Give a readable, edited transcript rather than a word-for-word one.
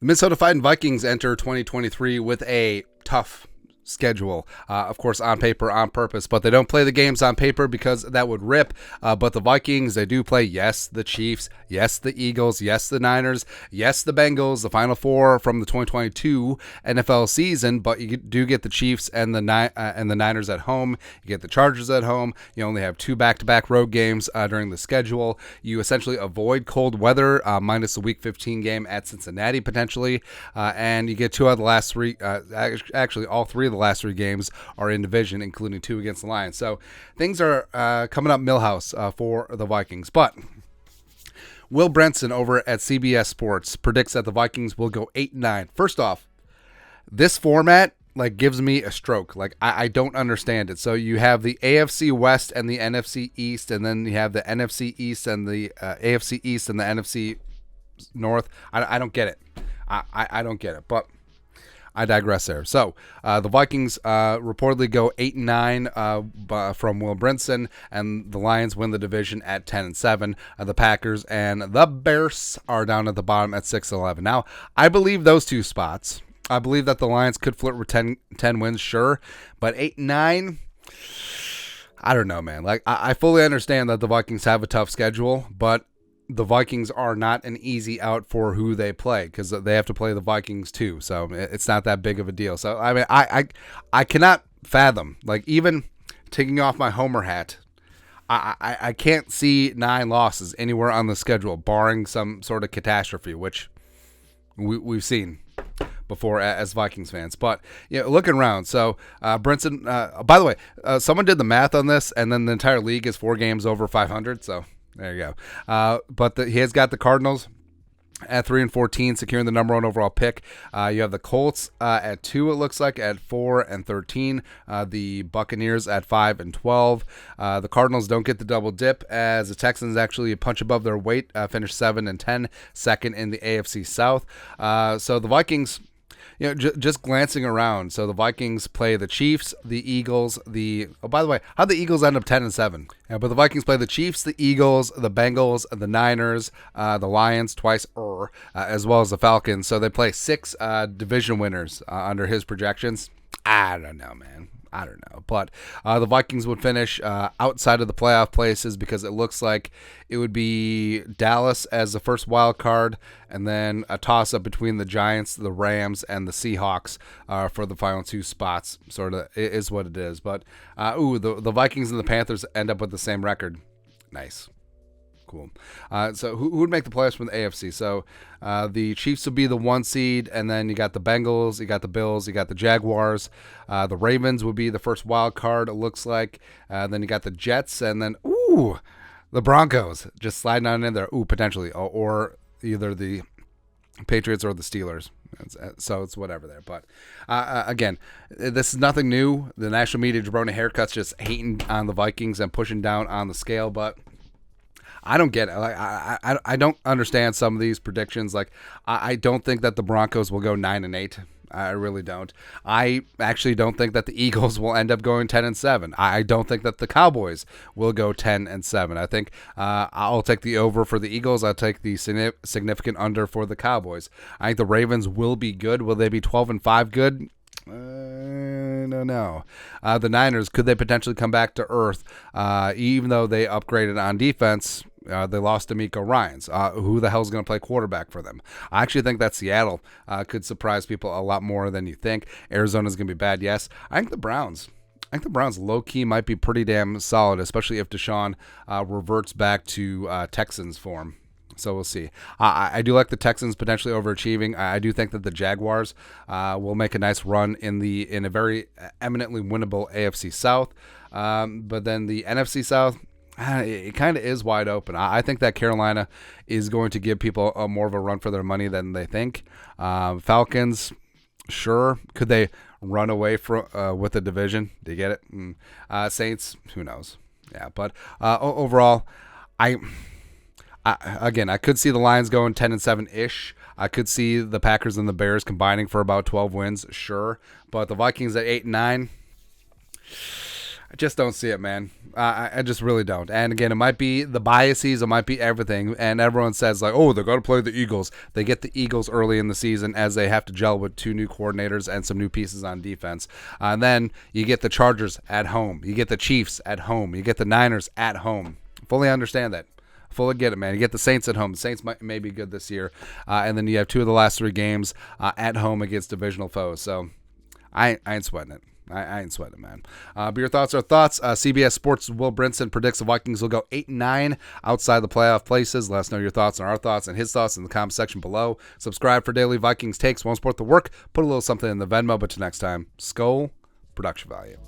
The Minnesota Vikings enter 2023 with a tough schedule, of course, on paper, on purpose, but they don't play the games on paper because that would rip. But the Vikings, they do play, yes, the Chiefs, yes, the Eagles, yes, the Niners, yes, the Bengals, the Final Four from the 2022 NFL season. But you do get the Chiefs and the Niners at home. You get the Chargers at home. You only have 2 back-to-back road games during the schedule. You essentially avoid cold weather, minus the Week 15 game at Cincinnati potentially, and you get 2 out of the last 3. Actually, all 3 of the last 3 games are in division, including 2 against the Lions. So things are coming up Millhouse for the Vikings. But Will Brinson over at CBS Sports predicts that the Vikings will go 8-9. First off, this format gives me a stroke. I don't understand it. So you have the AFC West and the NFC East, and then you have the NFC East and the AFC East and the NFC North. I don't get it. I don't get it. But I digress there. So the Vikings reportedly go 8-9 from Will Brinson, and the Lions win the division at 10-7. The Packers and the Bears are down at the bottom at 6-11. Now, I believe those 2 spots. I believe that the Lions could flirt with 10 wins, sure, but 8-9. I don't know, man. I fully understand that the Vikings have a tough schedule, but the Vikings are not an easy out for who they play because they have to play the Vikings too. So it's not that big of a deal. So, I mean, I cannot fathom, even taking off my Homer hat, I can't see 9 losses anywhere on the schedule, barring some sort of catastrophe, which we've seen before as Vikings fans. But looking around, so Brinson, by the way, someone did the math on this, and then the entire league is 4 games over 500, so there you go. But he has got the Cardinals at 3-14, securing the number 1 overall pick. You have the Colts at 2, it looks like, at 4-13. The Buccaneers at 5-12. The Cardinals don't get the double dip, as the Texans actually a punch above their weight, finish 7-10, second in the AFC South. So the Vikings, just glancing around. So the Vikings play the Chiefs, the Eagles, by the way, how'd the Eagles end up 10-7? Yeah, but the Vikings play the Chiefs, the Eagles, the Bengals, the Niners, the Lions twice, as well as the Falcons. So they play 6 division winners under his projections. I don't know, man. I don't know. But the Vikings would finish outside of the playoff places because it looks like it would be Dallas as the first wild card, and then a toss-up between the Giants, the Rams, and the Seahawks for the final 2 spots. Sort of is what it is. But, the Vikings and the Panthers end up with the same record. Nice. Cool. So who would make the playoffs from the AFC? So the Chiefs would be the 1 seed, and then you got the Bengals, you got the Bills, you got the Jaguars. The Ravens would be the first wild card, it looks like. Then you got the Jets, and then, the Broncos just sliding on in there. Potentially. Or either the Patriots or the Steelers. So it's whatever there. But again, this is nothing new. The national media, jabroni haircuts, just hating on the Vikings and pushing down on the scale, but I don't get it. I don't understand some of these predictions. I don't think that the Broncos will go 9-8. I really don't. I actually don't think that the Eagles will end up going 10-7. I don't think that the Cowboys will go 10-7. I think I'll take the over for the Eagles. I'll take the significant under for the Cowboys. I think the Ravens will be good. Will they be 12-5 good? I don't know. The Niners, could they potentially come back to earth? Even though they upgraded on defense, they lost D'Amico Ryans. Who the hell's going to play quarterback for them? I actually think that Seattle could surprise people a lot more than you think. Arizona's going to be bad, yes. I think the Browns low-key might be pretty damn solid, especially if Deshaun reverts back to Texans form. So we'll see. I do like the Texans potentially overachieving. I do think that the Jaguars will make a nice run in a very eminently winnable AFC South. But then the NFC South, it kind of is wide open. I think that Carolina is going to give people more of a run for their money than they think. Falcons, sure. Could they run away with the division? Do you get it? Saints, who knows? Yeah, but overall, I could see the Lions going 10-7-ish. I could see the Packers and the Bears combining for about 12 wins, sure. But the Vikings at 8-9, I just don't see it, man. I just really don't. And again, it might be the biases, it might be everything. And everyone says like, oh, they're going to play the Eagles. They get the Eagles early in the season as they have to gel with 2 new coordinators and some new pieces on defense. And then you get the Chargers at home. You get the Chiefs at home. You get the Niners at home. Fully understand that. Fully get it, man. You get the Saints at home. The Saints may be good this year. And then you have 2 of the last 3 games at home against divisional foes. So I ain't sweating it. I ain't sweating, man. But your thoughts are thoughts. CBS Sports' Will Brinson predicts the Vikings will go 8-9 outside the playoff places. Let us know your thoughts on our thoughts and his thoughts in the comment section below. Subscribe for daily Vikings takes. Won't support the work. Put a little something in the Venmo. But till next time, Skol, production value.